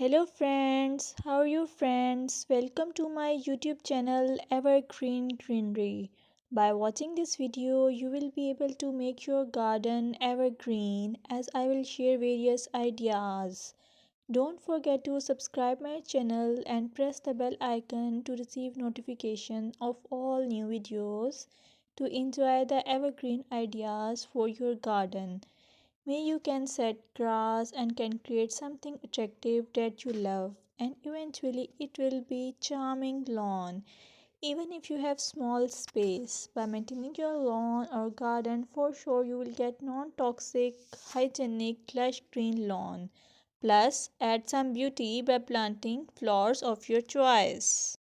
Hello friends, how are you friends? Welcome to my YouTube channel Evergreen Greenery. By watching this video, you will be able to make your garden evergreen as I will share various ideas. Don't forget to subscribe my channel and press the bell icon to receive notification of all new videos to enjoy the evergreen ideas for your garden. May you can set grass and can create something attractive that you love and eventually it will be charming lawn even if you have small space. By maintaining your lawn or garden, for sure you will get non-toxic hygienic lush green lawn. Plus add some beauty by planting flowers of your choice.